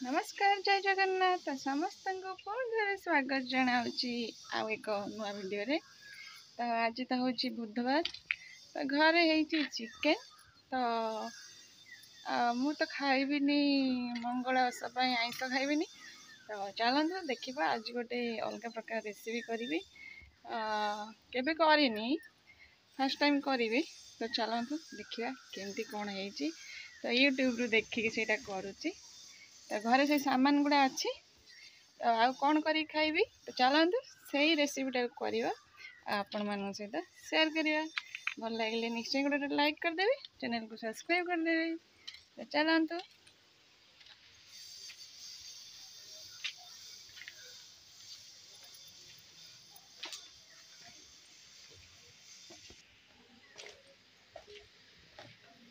नमस्कार जय जगन्नाथ समस्त को स्वागत जनावि आउ एक नुआ वीडियो रे। तो आज तो हूँ बुधवार तो घरे है चिकेन तो मु तो खाइबिनी मंगल ओषा आईष खाइबिनी। तो चलतु देखा आज गोटे अलग प्रकार रेसिपी करी केबे करनी फर्स्ट टाइम करी। तो चलतु देखा केमती कौन है तो यूट्यूब रू देखिकी से करुच्ची। तो घरे से सामान गुड़ा अच्छी तो आउ कौन करी खाइबी। तो चलतु से ही रेसिपीटा करवा आपण मान सहित सेयार करवा। भल लगे निश्चय गोटे लाइक करदेवी, चैनल को सब्सक्राइब करदेवी। तो चलतु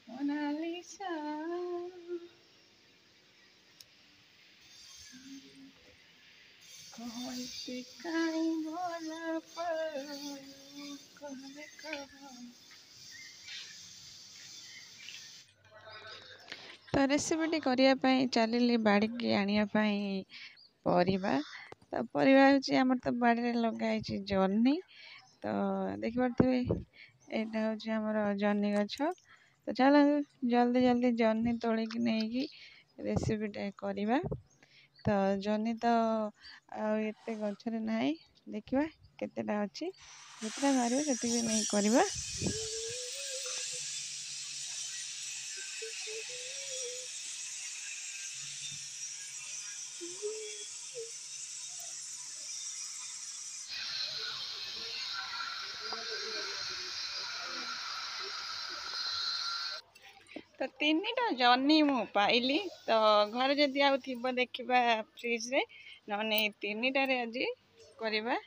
मोनालिसा तो रेसिपीटी करने चलिए बाड़ी की आने परिवा। तो परिवा हूँ आम तो बाड़ी लगाई जर्नी। तो देखिपे यहाँ हूँ आमर जर्नी गछ। तो चल जल्दी जल्दी जर्नी तोलिकी नहीं रेसिपीटा करवा। तो जर्नी तो आते गचर ना देखा केतेटा अच्छी जितना मार से नहीं करवा। तो तीनटा जर्नी मु पाइली। तो घर जदि आउ देखा फ्रिज रे ना तीनटारे आज करवा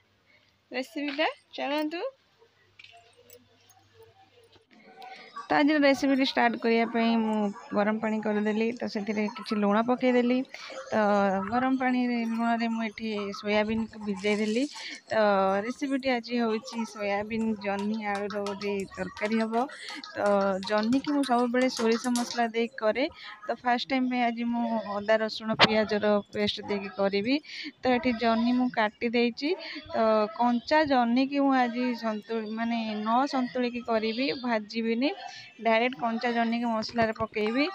रेसिपीटा। चलतु तो आज रेसिपी स्टार्ट करने मु गरम पानी करदेली। तो से किसी लुण पकईदेली। तो गरम पानी लुण रे मुझे सोयाबीन को भिजेदेली। तो रेसिपीटी आज हूँ सोयाबीन जन्नी आलू गोटे तरकारी हम। तो जन्नी की मुझे सब सोरिष मसला दे करे। तो फास्ट टाइम पे आज मु अदा रसुण पियाज पेस्ट देकी करी। तो ये जन्नी मु काटी देछि। तो कंचा जन्नी की मुझे आज संतुल माने न संतुलिकी करी भाजीबिनी डायरेक्ट कंचा जन्नी की मसला पकेबी।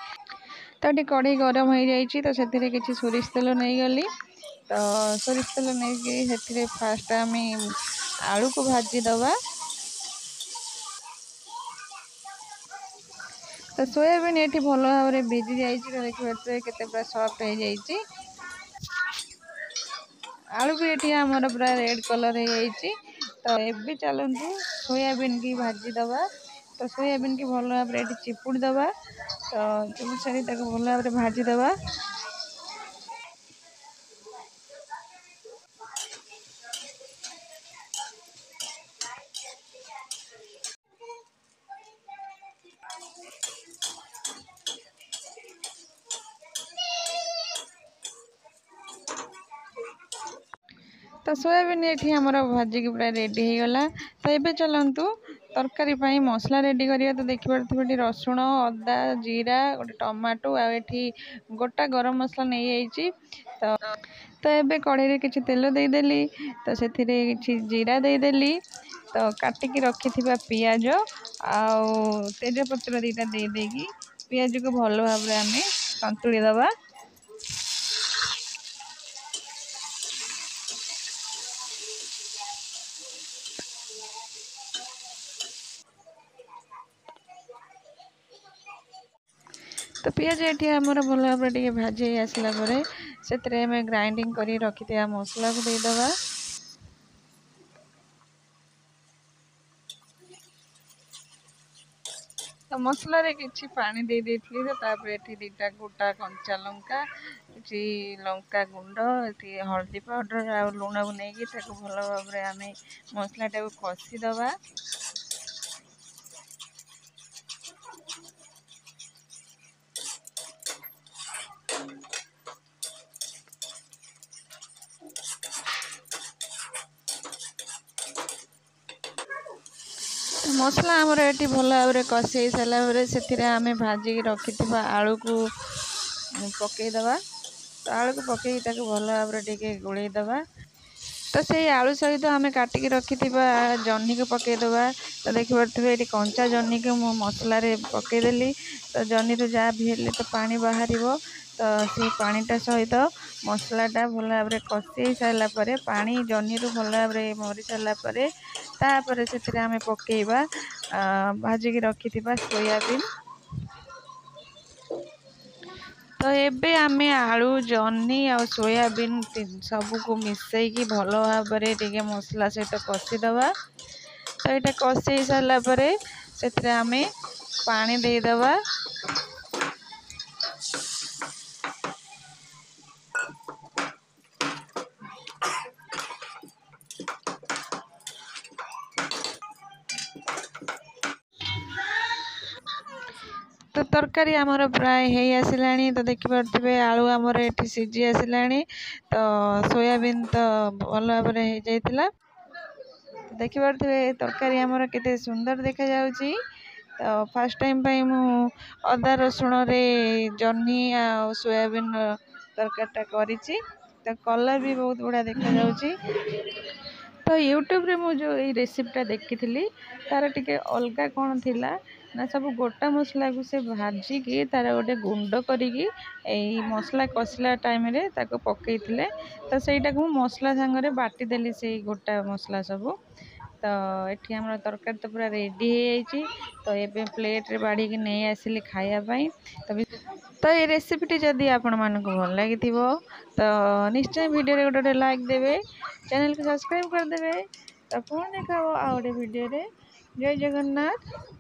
तो ये कढ़ी गरम हो जाइए। तो से किसी सोरिष तेल नहीं गली। तो सोरिष तेल नहीं से फास्ट आम आलू को भाजी दबा। तो सोयाबीन ये भल भाव में भिजी जाइए। तो देखिए केते पूरा सॉफ्ट हो जाइए। आलू भी ये आमर पूरा रेड कलर हो जाइए। तो ये चलतु सोयाबीन की भाजी दबा। तो सोयाबीन की भल भाव में चिपुड़ दबा। तो चिपुड़ सारी भल भाव में भाजी दबा। तो सोयाबीन ये आमर भाजिकी पूरा रेडी हो गला। तो ये चलतु तरकारी मसला रेडी करिया। तो देखिए रसुण अदा जीरा गोटे टमाटो आठी गोटा गरम मसला नहीं जाइए। तो ये कढ़ई किसी तेल देदेली। तो से किसी जीरा देदेली। तो काटिकी रखि पियाज आउ तेजपत्र दीटा देदेकी पियाज को भल भाव में आम संतुली दबा। तो पियाज ये आमर भल भाव में भाजी आसला से ग्राइंडिंग कर रखि मसला को देदबा। तो मसला रे किछि पानी दे देथली। तो ये दीटा गोटा कंचा लंका किछि लंका गुंड ये हल्दी पाउडर आ लुण को नहीं भल भाव में आम मसलाटा को कषिदबा। मसला आमर ये भल भाव में कषि सारापर से आम भाजिकी रखि आलू को पकईदबा। तो आलू को पकई ताको भल भाव टिके गोलई दबा। तो से आलू सहित आम काटिकी रखिथिबा जह्नी को पकईदबा। तो देखिपे ये कंचा जह्नी को मु मसला पकईदेली। तो जह्नी रू जहाँ भी हेले तो पानी बाहर। तो से पानीटा सहित मसलाटा भल भाव कषी सारा पानी जह्नी रू भल भाव मरी सारापर तापर से आम पकईबा भाजिकी रखिथिबा सोयाबीन। तो एबे आमे आलू जह्नी आ सोयाबीन सबको मिसईकी भल भाव टिके मसला सहित कषीदबा। तो यहाँ कषी सारापर से आमे पानी देदबा। तो तरकारी आमर प्राय हो आसला। तो देखिपे आलू आमर ये सीझी आसला। तो सोयाबीन तो भल भाव हो देखिपे तरकारी आमर केते सुंदर देखा जाउची। तो फर्स्ट टाइम मु अदा रसुण रे जह्नी आ सोयाबीन तरकारीटा करिछि। तो कलर भी बहुत बढ़िया देखा जाउची। तो यूट्यूब रे मु जो ये रेसिपीटा देखी तार टिके अलगा कौन थिला ना सब गोटा मसला को से भाजिकी तार गोटे गुंड करिकी मसला कषिला टाइम रे ताको पकईथिले। तो सेटा को मसला सांगरे बाटी देली से गोटा मसला सब। तो ये आम तरकारी तो पूरा रेडी हो। तो ये प्लेट रे बाड़ी की नहीं आसिली खाया पाई। तो ये रेसिपीटी जदि आपण मानक भल लगी तो निश्चय वीडियो रे गोटे लाइक देवे, चैनल को सब्सक्राइब करदेवे। तो पुणी देखा आ गोटे वीडियो रे। जय जगन्नाथ।